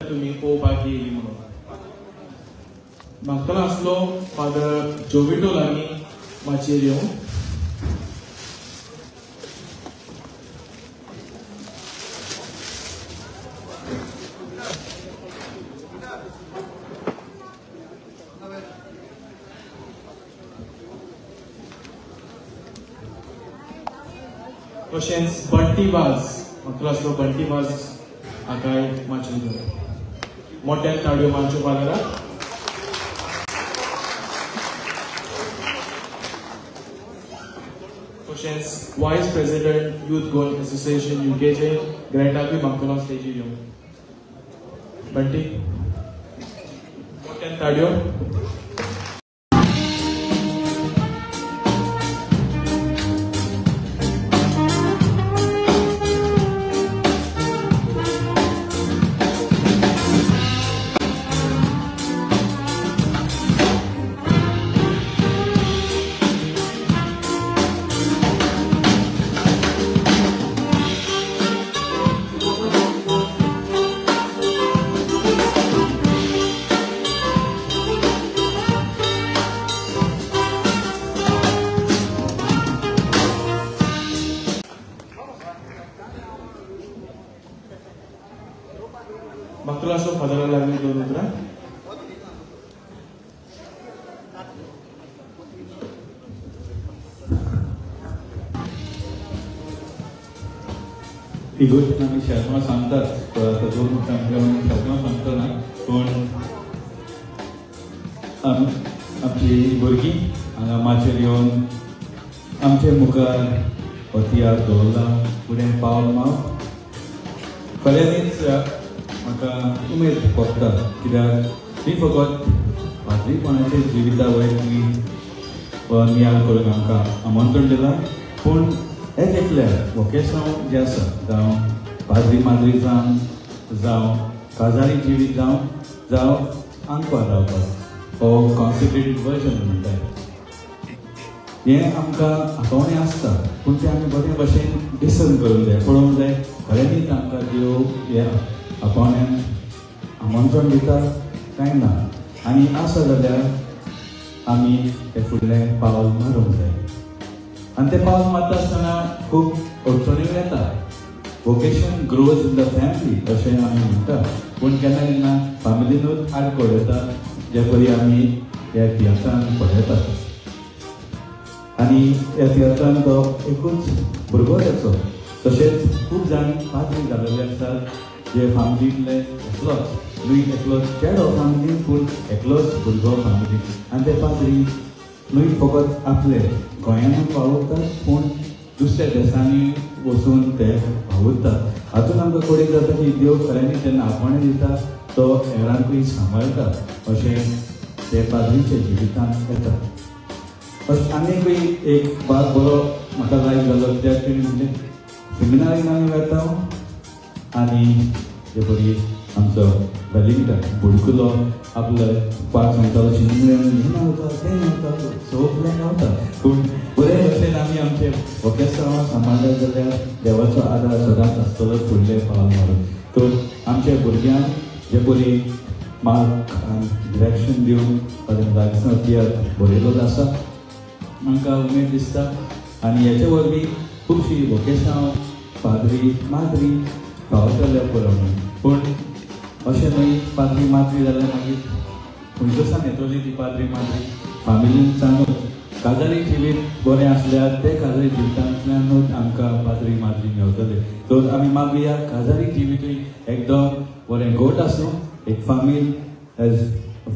तुम्ही पळोवपाक येयली म्हणून म्हाका आसलो फादर जोविटो लागीं माचयेर येवन तशेंच बंटी वाज म्हाका आसलो बंटी वाज हाकाय माचयेर येवन मोठ्यान ताळयो मारच्यो फादराक. तशेंच वायस प्रेसिडेंट यूथ गोल असोसिएशन UKचे ग्रेटाकूय म्हाका स्टेजीर येवन बंटी मोठ्यान ताळयो. म्हाका असो फादरा लागली दोन उतरां. ही गोष्ट आमी शर्मा सांगतात दोन उतरां शर्मा सांगतना पूण आमची भुरगीं हांगा माचयेर येवन आमचे मुखार हतियार दवरला फुडें पावल माव खऱ्यांनीच म्हाका उमेद भोगता कित्याक ती फकत पाद्रीपणाचे जिविता वयर तुमी नियाळ करून आमकां आमंत्रण दिलां पूण हें एकलें वोकेशनल जें आसा जावं पाद्री माद्री जावं काजारी जिवीत जावं आंकवार रावपाक हो कॉन्सेंट्रेटेड वर्जन म्हणटात हें आमकां आपोवणें आसता पूण तें आमी बरे भशेन डिसन करूंक जाय पळोवंक जाय खऱ्यांनीच आमकां देव ह्या आपोवण्यान आमंत्रण दिता काय ना आनी आसा जाल्यार आमी तें फुडलें पावल मारूंक जाय. आनी तें पावल मारता आसतना खूब अडचण्यो येता. Vocation grows in the family अशें आमी म्हणटा पूण केन्ना केन्ना फॅमिलीनूच आडखळ येता जे परी आमी ह्या इतिहासान पळयतात. आनी ह्या इतिहासान तो एकूच भुरगो तेचो तशेंच खूब जाण पाद्री जाल्ले आसतात जे फॅमिलींतले एकलोच न्हय एकलोच चेडो फॅमिलीन पूण एकलोच भुरगो फॅमिलीन आनी ते पाद्री न्हय फकत आपले गोंयांत वावुरतात पूण दुसऱ्या देशांनी वचून ते वावुरतात. हातून आमकां कळीत जाता की देव खऱ्यांनी जेन्ना आपणे दिता तो हेरांकूय सांबाळटा अशें ते पाद्रीचे जिवितांत येता. आनीकूय एक भाग बरो म्हाका लायक जालो कित्याक तेणी म्हणजे सेमिनारीन आमी वता आनी ते बरी आमचो वेलिंगटन बुडकुलो आपले पाक सांगतालो शिंगलें हें गावता तें गावता सगळें गावता पूण बरे भशेन आमी आमचे वोकेशनां सांबाळले जाल्यार देवाचो आदार सदांच आसतलो फुडले पावल मारून. तर आमच्या भुरग्यांक जे बरी मार्क आनी डिरेक्शन दिवन लागीं इतिहास बरयलो आसा म्हाका उमेद दिसता. आनी हेचे वरवीं खुबशीं वोकेशनां पाद्री माद्री पावतले पुरवणी पूण अशें न्हय पाद्री माद्री जाल्यार मागीर खंयच्यासान येतली ती पाद्री माद्री फॅमिलीन सांगून काजारी जिवीत बरें आसल्यार ते काजारी जिवितांतल्यानूच आमकां पाद्री माद्री मेळटले. तर आमी मागुया काजारी जिवीतूय एकदम बरें घोट आसूं एक family as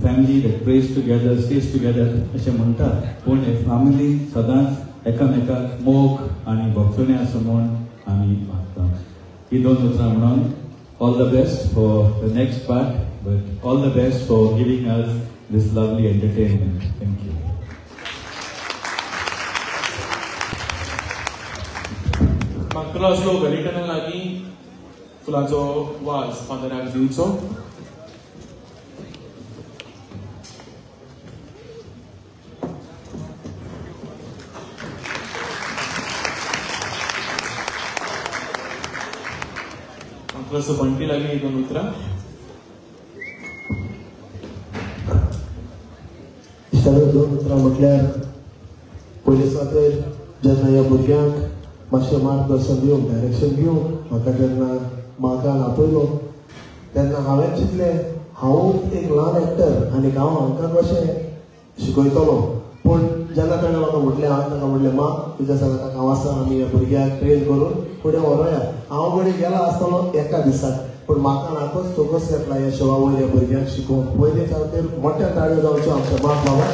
family that prays together stays together अशें म्हणटा पूण हे फॅमिली सदांच एकामेकाक मोग आनी भोगसणे आसूं म्हूण आमी मागता. ही दोन उतरां म्हणून all the best for the next part, but all the best for giving us this lovely entertainment. Thank you. म्हाका असलो वेलिंगटना लागीं फुलांचो वाज फादराक दिवचो. म्हाका असो बंटी लागीं दोन उतरां. दोन उतरां म्हटल्यार पयले साकर जेन्ना ह्या भुरग्यांक मातशें मार्गदर्शन दिवंक डायरेक्शन दिवंक म्हाका जेन्ना मागान आपयलो तेन्ना हांवें चिंतलें हांव एक ल्हान एक्टर आनी हांव हांकां कशें शिकयतलो. पूण जेन्ना ताणें म्हाका म्हटलें हांवें ताका म्हटलें मा तुज्या सांगात हांव आसा आमी ह्या भुरग्याक ट्रेन करून फुडें व्हरोया. हांव फुडें गेलो आसतलो एका दिसाक पूण म्हाका नाकच फोकस येतला ह्या शोवा वयर ह्या भुरग्यांक शिकोवंक. पयलींच हांव ते मोठ्या ताळयो जावच्यो आमच्या बाप बाबा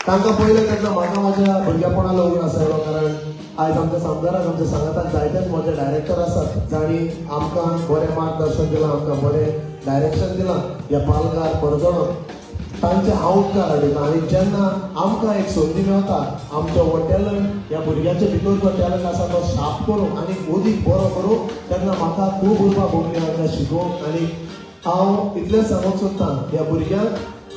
तांकां पयलें तेन्ना म्हाका म्हाज्या भुरगेपणा लागून आसलो. कारण आयज आमच्या सामदाराक आमच्या सांगाताक जायतेच म्हजे डायरेक्टर आसात जाणी आमकां बरें मार्गदर्शन दिलां आमकां बरें डायरेक्शन दिलां. ह्या पालकार परजोण तांचे हांव उपकार आडयता. आनी जेन्ना आमकां एक संदी मेळटा आमचो हो टॅलंट ह्या भुरग्याच्या भितर जो टॅलंट आसा तो शार्प करूंक आनी अदीक बरो करूंक तेन्ना म्हाका खूब उर्बा भोगली हांकां शिकोवंक. आनी हांव इतलेंच सांगूंक सोदतां ह्या भुरग्यांक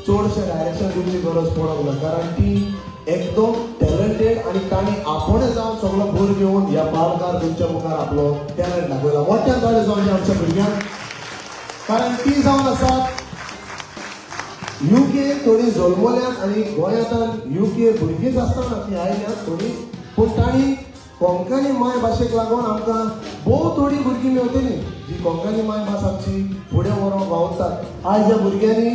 चडशें डायरेक्शन दिवची गरज पडोंक ना. कारण ती एकदम टॅलंटेड आनी तांणी आपणें जावन सगळो भर घेवन ह्या पालकार तुमच्या मुखार आपलो टॅलंट दाखयला. मोठ्यान ताळे जावन आमच्या भुरग्यांक. कारण ती जावन आसात UK थोडी जल्मल्यात आनी गोंयांत UK भुरगींच आसतना ती आयल्यात थोडी पूण तांणी कोंकणी माय भाशेक लागून आमकां भोव थोडी भुरगीं मेवतलीं जी कोंकणी माय भास आमची फुडें व्हरोंक वावुरतात. आयज ह्या भुरग्यांनी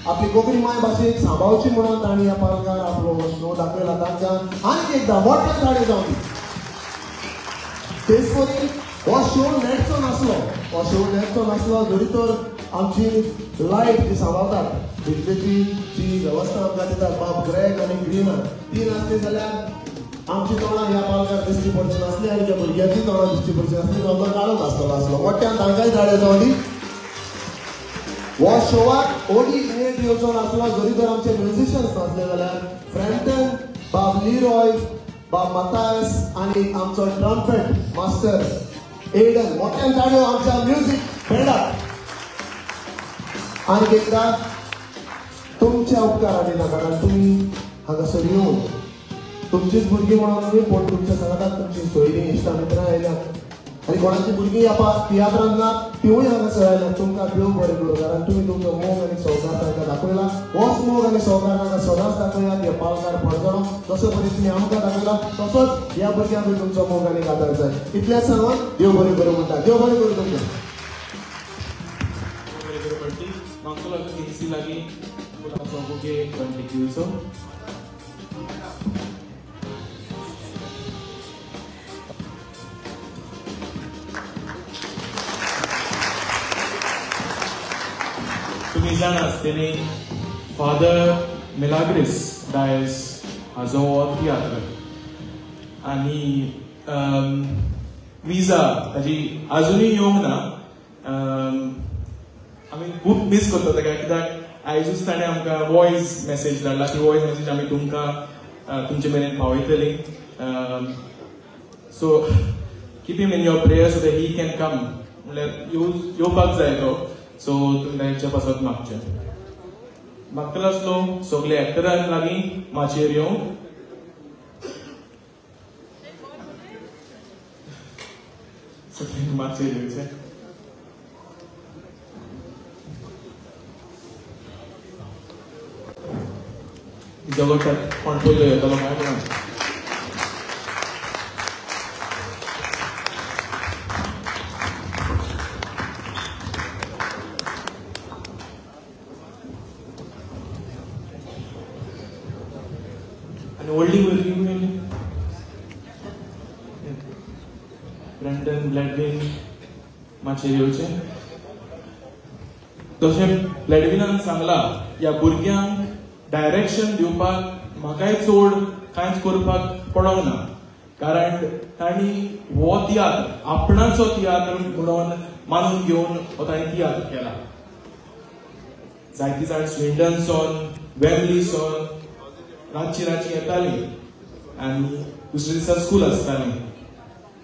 आपली कोंकणी माय भाशेक सांबाळची म्हणून तांणी ह्या पालकार आपलो शो दाखयला. तांकां आनीक एकदां मोठ्यान ताळे जावन तेच परी हो शो नेटचो नासलो जरी तर आमची लायट जी सांबाळतात बिजलेची जी वेवस्था आमकां दितात बाब ग्रेग आनी ग्रीना ती नासली जाल्यार आमची तोंडां ह्या पालकार दिसची पडची नासली आनी त्या भुरग्यांची तोंडां दिसची पडची नासली तो काळोच आसतलो. मोठ्यान तांकांय धाडे जावनी. हो शोवाक ओडी नेट येवचो नासलो जरी तर आमचे म्युझिशियन्स नासले जाल्यार फ्रँटन बाब लीरॉय बाब मतायस आनी आमचो ट्रम्पेट मास्टर एडन. मोठ्यान धाड्यो आमच्या म्युझिक बँडाक. आनी एकदां तुमच्या उपकार आडिना कारण तुमी हांगासर येवन तुमचीच भुरगीं म्हणून न्ही पूण तुमच्या सांगाताक तुमची सोयरीं इश्टां मित्रां आयल्यात आनी कोणाची भुरगीं तियात्रांत ना तिवूय हांगासर आयल्यात. तुमकां देव बरें करूं कारण तुमी तुमचो मोग आनी संवकार तांकां दाखयला. होच मोग आनी संवकार तांकां सदांच दाखयात. हे पालकार पडजोण जसो परी तुमी आमकां दाखयला तसोच ह्या भुरग्यांकूय तुमचो मोग आनी आदार जाय. इतलेंच सांगून देव बरें करूं म्हणटा. देव बरें करूं तुमकां. Mantul aku tinggi lagi, aku langsung buke kontak user. तुम्ही जाणाच त्याने फादर मिलाग्रिस डायस हाजो तियात्र आणि विजा ताजी अजूनही येवंक ना. आमी खूब मिस करता ताका कित्याक आयजूच ताणें आमकां वॉयस मेसेज धाडला. ती वॉयस मेसेज आमी तुमकां तुमचे मेरेन पावयतली. So keep him in your prayer so that he can come म्हणल्यार येवपाक जाय तो. सो तुमी तांच्या पासत मागचें. मागतलो आसलो सगळे एक्टरांक लागीं माचयेर येवंक. सगळ्यांक माचयेर येवचें. जगतात कोण पयलो येतलो काय म्हणून. आनी व्हडली भुरगीं येयली. ब्रँडन ब्लॅडविन माचयेर येवचें. तशें ब्लॅडविनान सांगलां ह्या भुरग्यांक डायरेक्शन दिवपाक म्हाकाय चड कांयच करपाक पडोंक ना. कारण तांणी हो तियात्र आपणाचो तियात्र म्हणून मानून घेवन हो तांणी तियात्र केला. जायतीं जाण स्विंडनसून वेमलीसून रातची येतालीं आनी दुसरे दिसा स्कूल आसताली.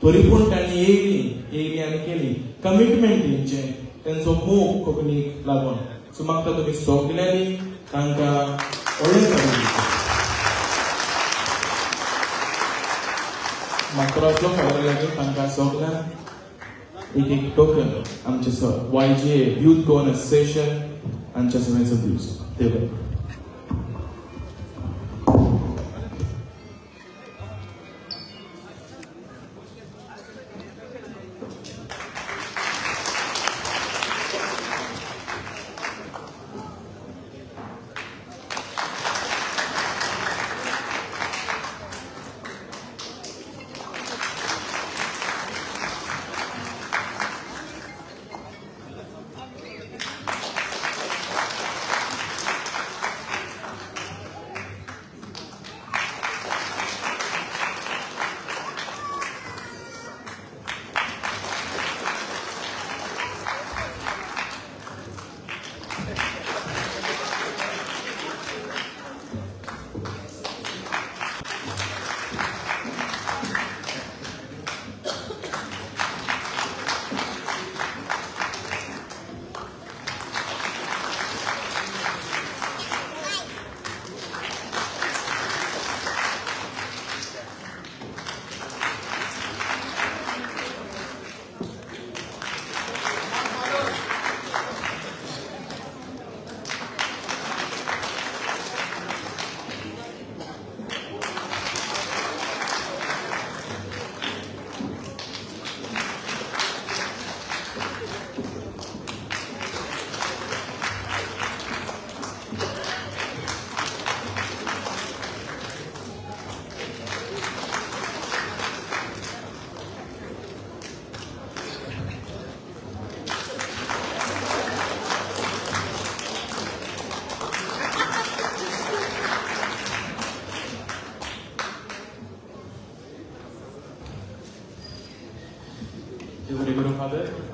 तरी पूण तांणी येयली आनी केली. कमिटमेंट तेंचें तेंचो मोग कोंकणीक लागून. सो म्हाका तुमी सगल्यांनी तांकां व्हडलें करून म्हाका असलो खबर लागीं तांकां सगल्यांक एक टोकन आमचे YGA यूथ गोवन असोसिएशन आमच्या सगळ्यांचो दिवस देव बरें.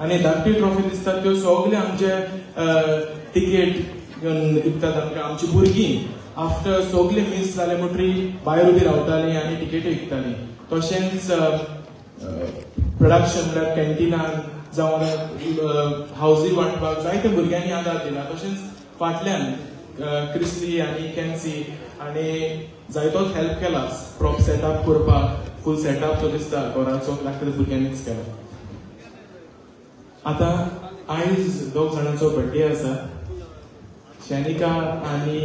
आणि धाकटी ट्रॉफी दिसतात त्यो सगळे आमचे टिकेट घेवन विकतात आमकां. आमची भुरगीं आफ्टर सगळे मिस जाले म्हणटरी भायर उबी रावतालीं आनी टिकेटी विकतालीं. तशेंच प्रोडक्शन म्हणल्यार कॅन्टिनान जावन हावजी वांटपाक जायते भुरग्यांनी आदार दिला. तशेंच फाटल्यान क्रिस्ली आनी कॅन्सी आनी जायतोच हेल्प केला प्रॉप सेटअप करपाक. फूल सेटअप जो दिसता घराचो लागता भुरग्यांनीच केला. आता आयज दोग जाणांचो बर्थडे आसा, शॅनिका आनी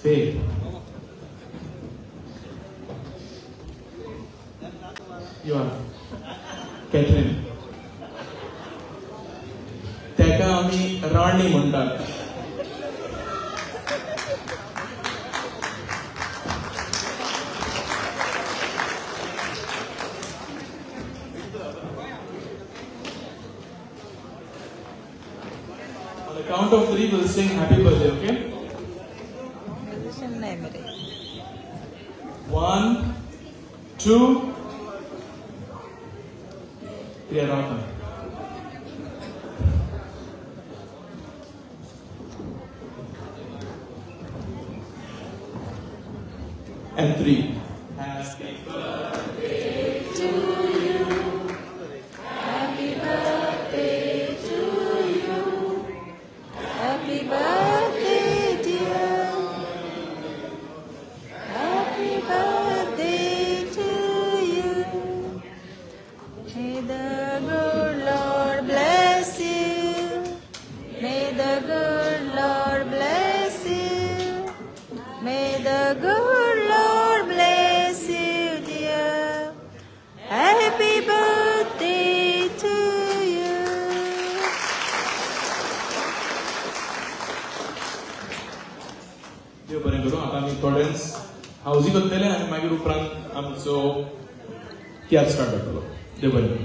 फेथ. You R Catherine. तेका आमी राणी म्हणटात. Count of 3 we'll sing happy birthday, okay? 1, 2, 3 around now. And 3. Happy birthday to you. Happy birthday to you. Happy birthday, dear. Happy birthday to you. May the good Lord bless you. May the good Lord bless you. May the good Lord bless you, dear. Happy birthday to you. देव बरें करूं. आतां आमी थोडेंच हावजी करतले आनी मागीर उपरांत आमचो tiatr start जातलो. देव बरें.